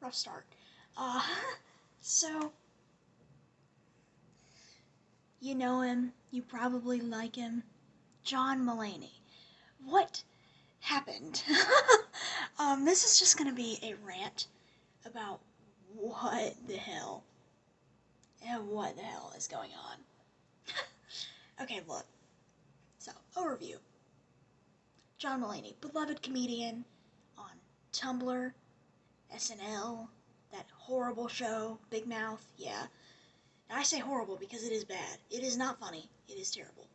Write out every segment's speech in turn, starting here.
rough start. Uh, so, you know him, you probably like him, John Mulaney. What happened? This is just gonna be a rant about what the hell is going on. Okay, look. So, overview. John Mulaney, beloved comedian on Tumblr, SNL, that horrible show, Big Mouth, yeah. And I say horrible because it is bad. It is not funny. It is terrible.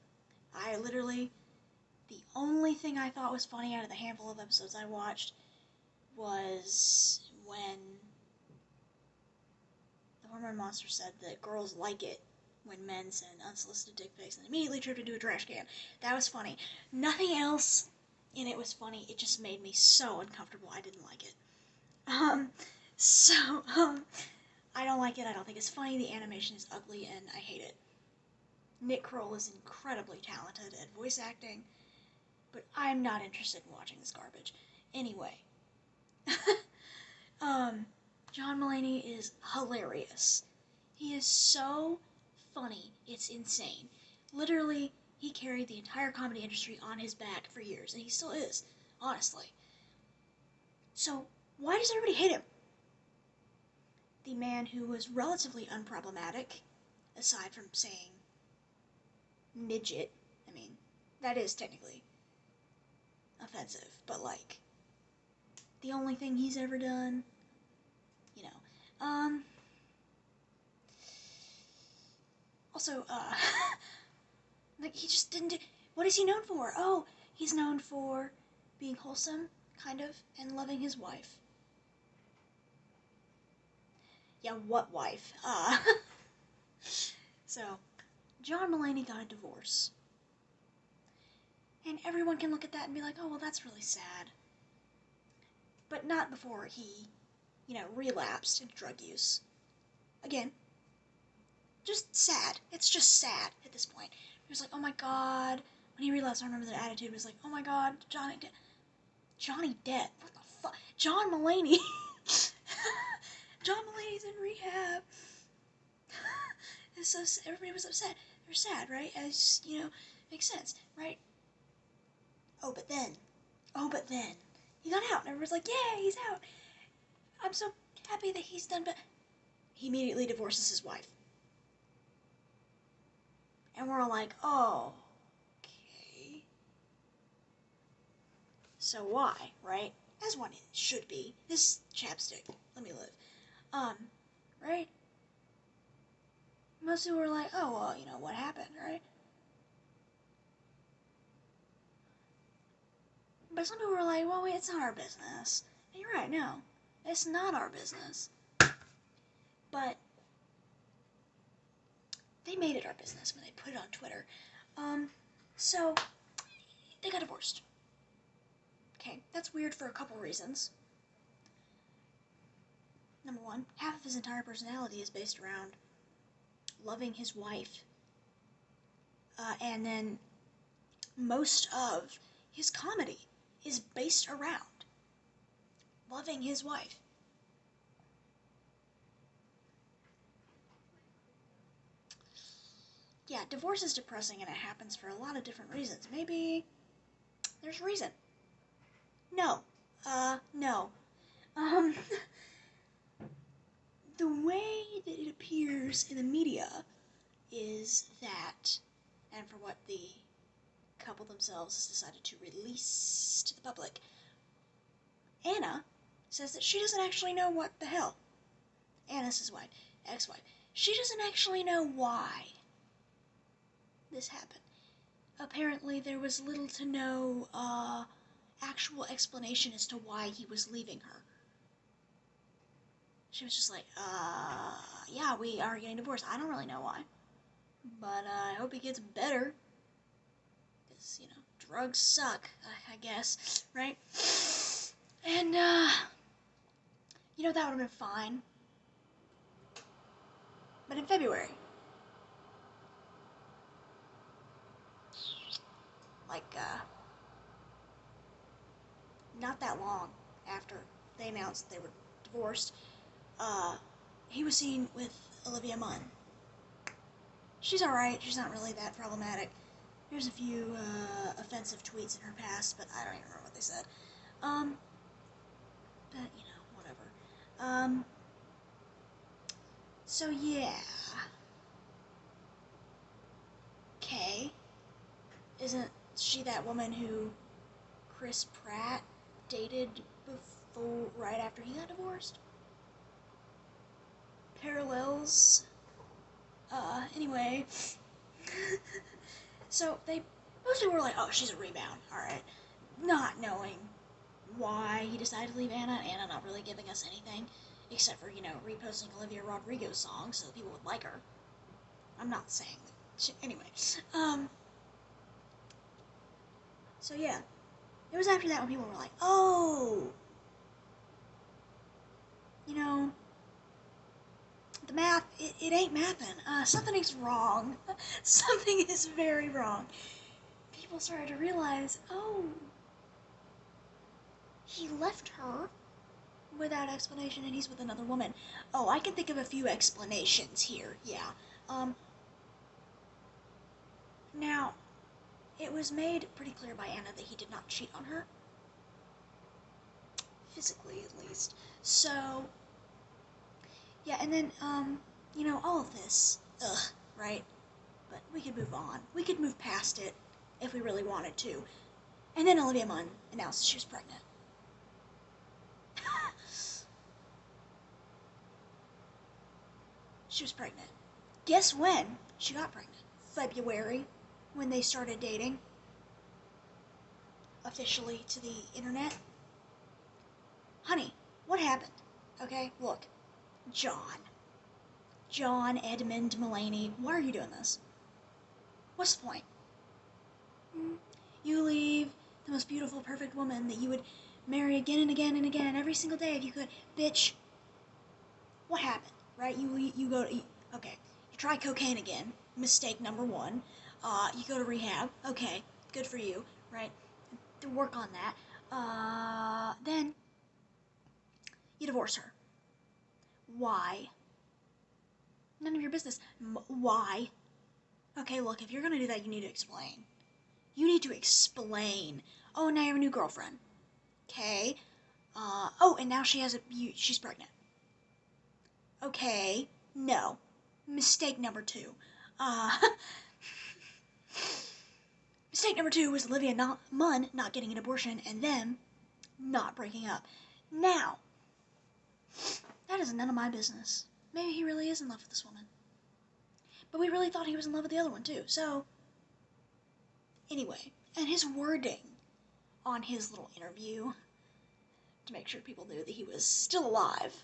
The only thing I thought was funny out of the handful of episodes I watched was when the hormone monster said that girls like it when men send unsolicited dick pics and immediately tripped into a trash can. That was funny. Nothing else in it was funny. It just made me so uncomfortable. I didn't like it. I don't like it. I don't think it's funny. The animation is ugly and I hate it. Nick Kroll is incredibly talented at voice acting, but I'm not interested in watching this garbage. Anyway, John Mulaney is hilarious. He is so funny, it's insane. Literally, he carried the entire comedy industry on his back for years, and he still is, honestly. So, why does everybody hate him? The man who was relatively unproblematic, aside from saying midget, I mean, that is technically offensive, but like, the only thing he's ever done, you know. Also, like, he just didn't do, what is he known for? Oh, he's known for being wholesome, kind of, and loving his wife. Yeah, what wife? So, John Mulaney got a divorce. And everyone can look at that and be like, oh, well, that's really sad. But not before he, relapsed into drug use. Again, just sad. It's just sad at this point. He was like, oh my god. When he relapsed, I remember the attitude was like, oh my god, Johnny Depp. Johnny Depp? What the fuck? John Mulaney. John Mulaney's in rehab. So everybody was upset. They're sad, right? As, makes sense, right? Oh, but then, he got out, and everyone's like, yeah, he's out. I'm so happy that he's done, but he immediately divorces his wife. And we're all like, oh, okay. So why, right? As one should be. This chapstick, let me live. Right? Most people were like, oh, well, what happened, right? But some people were like, well, wait, it's not our business. And you're right, no. It's not our business. But they made it our business when they put it on Twitter. So they got divorced. Okay, that's weird for a couple reasons. Number one, half of his entire personality is based around loving his wife. And then most of his comedy is based around loving his wife. Yeah, divorce is depressing and it happens for a lot of different reasons. Maybe there's a reason. No. No. The way that it appears in the media is that, and for what the couple themselves has decided to release to the public, Anna says that she doesn't actually know what the hell. Anna's his wife, ex-wife. She doesn't actually know why this happened. Apparently there was little to no, actual explanation as to why he was leaving her. She was just like, yeah, we are getting divorced. I don't really know why. But, I hope he gets better. Because, drugs suck, I guess, right? And, that would have been fine. But in February, not that long after they announced they were divorced, uh, he was seen with Olivia Munn. She's alright, she's not really that problematic. There's a few, offensive tweets in her past, but I don't even remember what they said. But, you know, whatever. So yeah. Kay, isn't she that woman who Chris Pratt dated right after he got divorced? Parallels. Anyway. So most people were like, oh, she's a rebound, alright. Not knowing why he decided to leave Anna not really giving us anything, except for, you know, reposting Olivia Rodrigo's songs so that people would like her. I'm not saying that. Anyway, so yeah. It was after that when people were like, oh, you know, the math, it ain't mapping. Something is wrong. Something is very wrong. People started to realize, oh, he left her without explanation and he's with another woman. Oh, I can think of a few explanations here, yeah. Now, it was made pretty clear by Anna that he did not cheat on her. Physically, at least. So, yeah, and then, you know, all of this, right? But we could move on. We could move past it if we really wanted to. And then Olivia Munn announced she was pregnant. She was pregnant. Guess when she got pregnant? February, when they started dating. Officially to the internet. Honey, what happened? Okay, look. John Edmund Mulaney, why are you doing this? What's the point? You leave the most beautiful, perfect woman that you would marry again and again and again every single day if you could. Bitch, what happened, right? You go to, okay, you try cocaine again, mistake number one. You go to rehab, okay, good for you, right? To work on that. Then you divorce her. Why? None of your business. Why? Okay, look, if you're gonna do that, you need to explain. You need to explain. Oh, now you have a new girlfriend. Okay. Oh, and now she's pregnant. Okay. No. Mistake number two. Mistake number two was Olivia Munn not getting an abortion and them not breaking up. Now, that is none of my business. Maybe he really is in love with this woman. But we really thought he was in love with the other one, too. So, anyway, and his wording on his little interview to make sure people knew that he was still alive,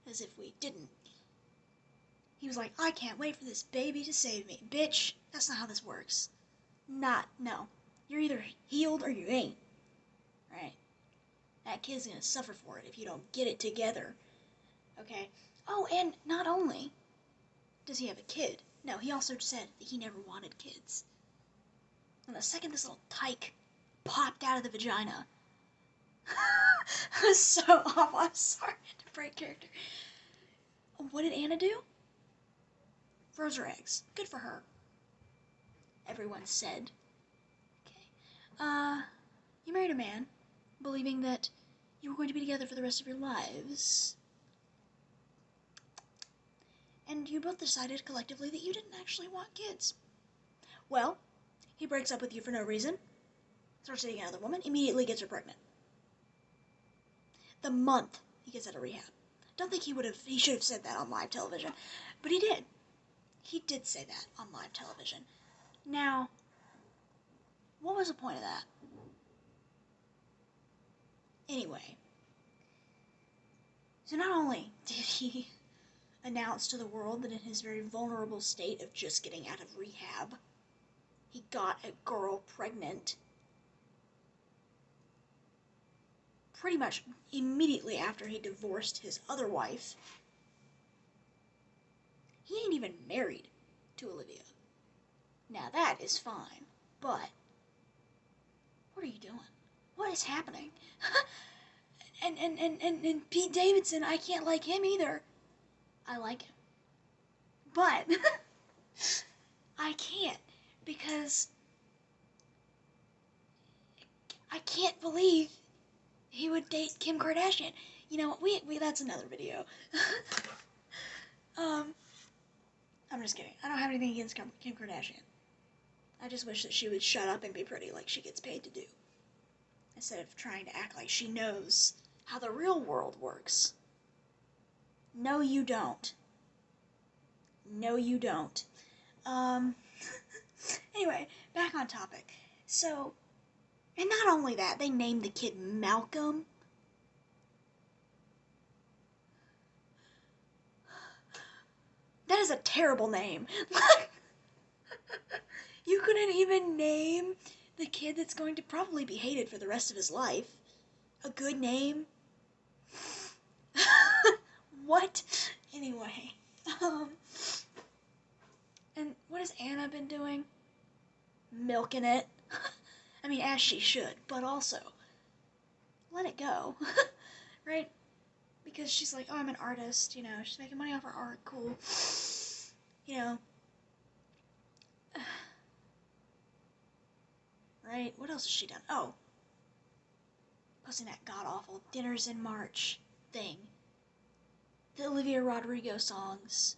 as if we didn't. He was like, I can't wait for this baby to save me. Bitch, that's not how this works. No. You're either healed or you ain't. Right? That kid's gonna suffer for it if you don't get it together. Okay? Oh, and not only does he have a kid, no, he also said that he never wanted kids. And the second this little tyke popped out of the vagina, it was so awful. I'm sorry to break character. What did Anna do? Froze her eggs. Good for her. Everyone said. Okay. You married a man, believing that you were going to be together for the rest of your lives. And you both decided collectively that you didn't actually want kids. Well, he breaks up with you for no reason, starts dating another woman, immediately gets her pregnant. The month he gets out of rehab. Don't think he should have said that on live television, but he did. He did say that on live television. Now, what was the point of that? Anyway, so not only did he announce to the world that in his very vulnerable state of just getting out of rehab, he got a girl pregnant pretty much immediately after he divorced his other wife. He ain't even married to Olivia. Now that is fine, but what are you doing? What is happening? And Pete Davidson, I can't like him either. I like him. But I can't because I can't believe he would date Kim Kardashian. You know, we that's another video. um, I'm just kidding. I don't have anything against Kim Kardashian. I just wish that she would shut up and be pretty like she gets paid to do, instead of trying to act like she knows how the real world works. No, you don't. No, you don't. Um, anyway, back on topic. So, and not only that, they named the kid Malcolm. That is a terrible name. You couldn't even name the kid that's going to probably be hated for the rest of his life a good name. What? Anyway, and what has Anna been doing? Milking it. I mean, as she should, but also let it go, right? Because she's like, oh, I'm an artist, you know, she's making money off her art, cool. You know, right? What else has she done? Oh, posting that god-awful Dinners in March thing. The Olivia Rodrigo songs.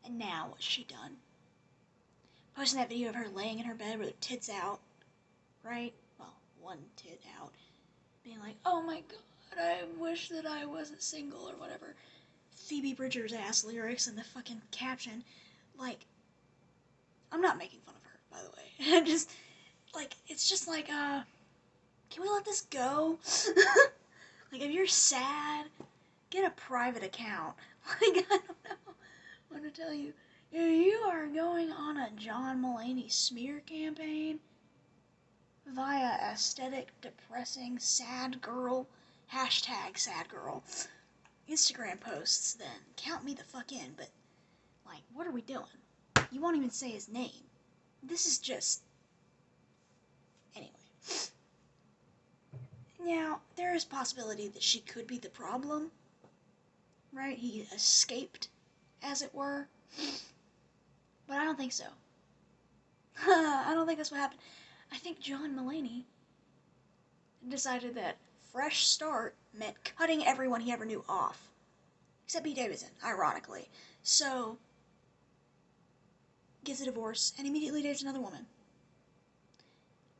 And now, what's she done? Posting that video of her laying in her bed with her tits out, right? Well, one tit out. Being like, oh my god, I wish that I wasn't single, or whatever. Phoebe Bridgers ass lyrics in the fucking caption. Like, I'm not making fun of her, by the way. Just, like, it's just like, can we let this go? Like, if you're sad, get a private account. Like, I don't know what to tell you. If you are going on a John Mulaney smear campaign via aesthetic, depressing, sad girl, hashtag sad girl, Instagram posts, then count me the fuck in. But, like, what are we doing? You won't even say his name. This is just... Anyway. Now, there is a possibility that she could be the problem, right? He escaped, as it were. But I don't think so. I don't think that's what happened. I think John Mulaney decided that fresh start meant cutting everyone he ever knew off. Except Pete Davidson, ironically. So, gets a divorce and immediately dates another woman.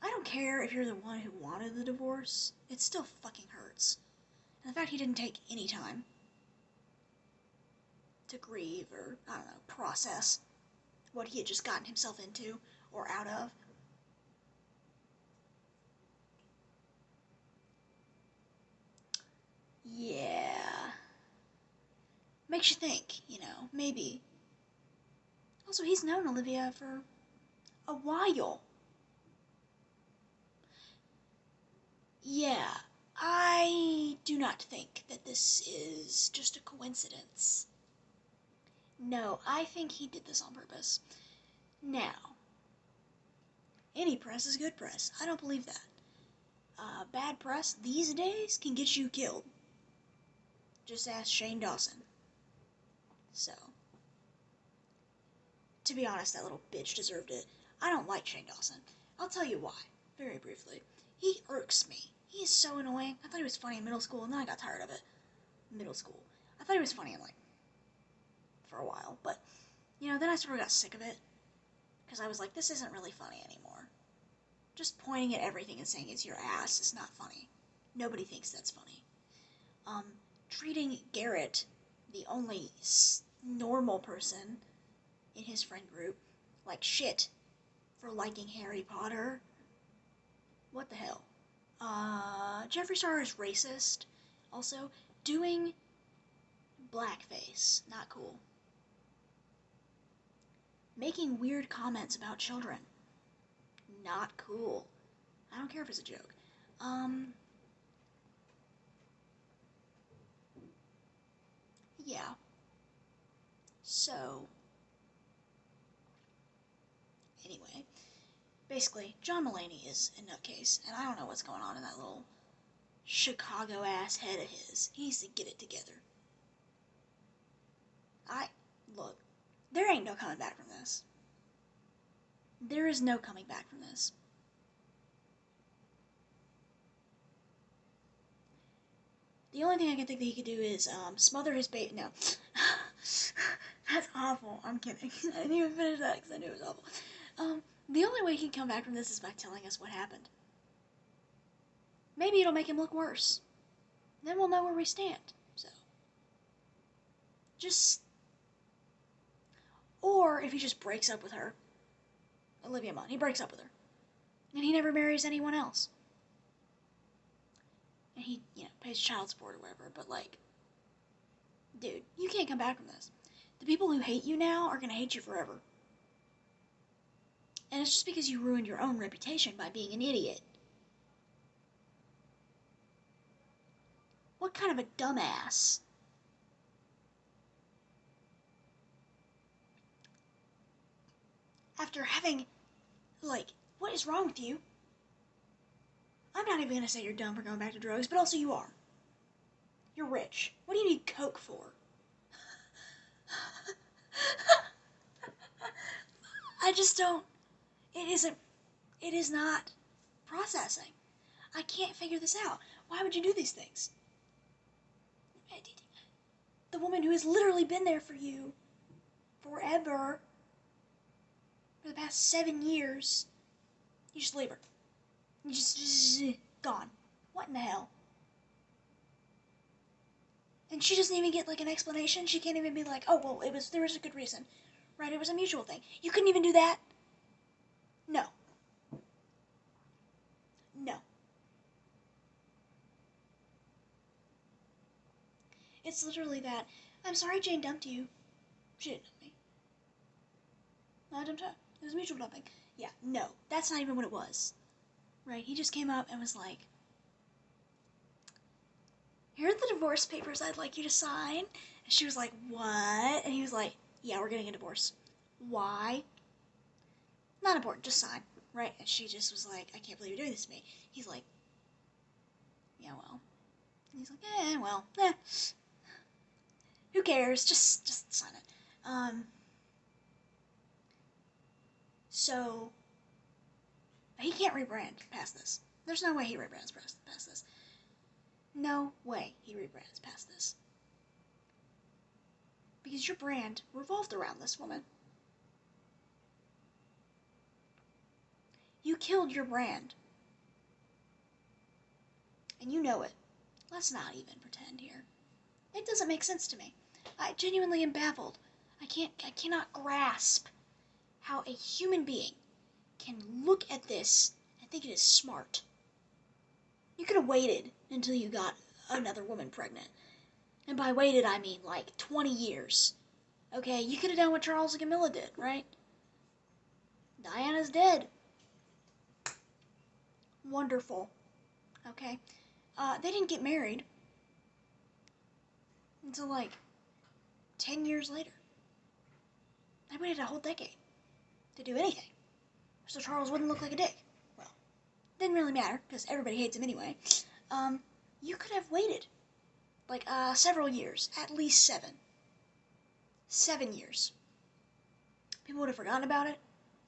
I don't care if you're the one who wanted the divorce. It still fucking hurts. And the fact he didn't take any time to grieve or, I don't know, process what he had just gotten himself into or out of. Yeah. Makes you think, you know, maybe. Also, he's known Olivia for a while. Yeah, I do not think that this is just a coincidence. No, I think he did this on purpose. Now, any press is good press. I don't believe that. Bad press these days can get you killed. Just ask Shane Dawson. So, to be honest, that little bitch deserved it. I don't like Shane Dawson. I'll tell you why, very briefly. He irks me. He is so annoying. I thought he was funny in middle school, and then I got tired of it. Middle school. I thought he was funny in, like, for a while, but, you know, then I sort of got sick of it. Because I was like, this isn't really funny anymore. Just pointing at everything and saying it's your ass is not funny. Nobody thinks that's funny. Treating Garrett, the only normal person in his friend group, like shit for liking Harry Potter. What the hell? Jeffree Star is racist. Also, doing blackface, not cool. Making weird comments about children, not cool. I don't care if it's a joke. Yeah. So, anyway, basically, John Mulaney is a nutcase, and I don't know what's going on in that little Chicago ass head of his. He needs to get it together. Look, there ain't no coming back from this. There is no coming back from this. The only thing I can think that he could do is smother his baby. No. That's awful. I'm kidding. I didn't even finish that because I knew it was awful. The only way he can come back from this is by telling us what happened. Maybe it'll make him look worse. Then we'll know where we stand. So, or if he just breaks up with her, Olivia Munn, he breaks up with her, and he never marries anyone else. And he, pays child support or whatever, but like, dude, you can't come back from this. The people who hate you now are gonna hate you forever. And it's just because you ruined your own reputation by being an idiot. What kind of a dumbass? After having, what is wrong with you? I'm not even gonna say you're dumb for going back to drugs, but also you are. You're rich. What do you need coke for? I just don't. It is not processing. I can't figure this out. Why would you do these things? The woman who has literally been there for you forever, for the past 7 years, you just leave her. You just gone. What in the hell? And she doesn't even get an explanation. She can't even be like, oh, well, there was a good reason. Right, it was a mutual thing. You couldn't even do that? No. No. It's literally that, I'm sorry Jane dumped you. She didn't dump me. No, I dumped her. It was mutual dumping. Yeah, no. That's not even what it was. Right, he just came up and was like, here are the divorce papers I'd like you to sign. And she was like, what? And he was like, yeah, we're getting a divorce. Why? Not important, just sign. Right? And she just was like, I can't believe you're doing this to me. He's like, yeah, well. And he's like, well, who cares? Just sign it. So, he can't rebrand past this. There's no way he rebrands past this. No way he rebrands past this. Because your brand revolved around this woman. You killed your brand. And you know it. Let's not even pretend here. It doesn't make sense to me. I genuinely am baffled. I cannot grasp how a human being can look at this and think it is smart. You could have waited until you got another woman pregnant. And by waited, I mean 20 years. Okay, you could have done what Charles and Camilla did, right? Diana's dead. Wonderful. Okay. They didn't get married until 10 years later. I waited a whole decade to do anything. So Charles wouldn't look like a dick. Well, didn't really matter, because everybody hates him anyway. You could have waited several years, at least 7. 7 years. People would have forgotten about it.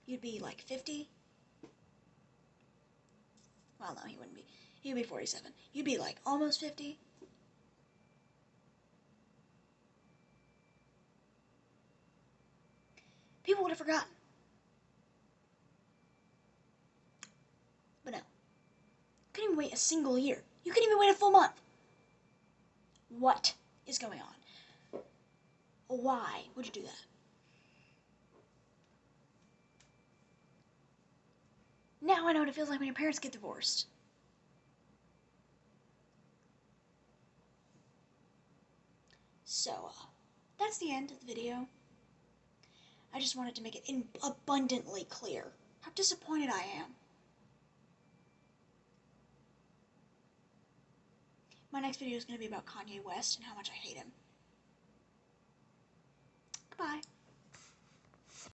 You'd be 50. Well, no, he wouldn't be. He'd be 47. You'd be almost 50. People would have forgotten. But no. You couldn't even wait a single year. You couldn't even wait a full month. What is going on? Why would you do that? Now I know what it feels like when your parents get divorced. So, that's the end of the video. I just wanted to make it abundantly clear how disappointed I am. My next video is going to be about Kanye West and how much I hate him. Goodbye.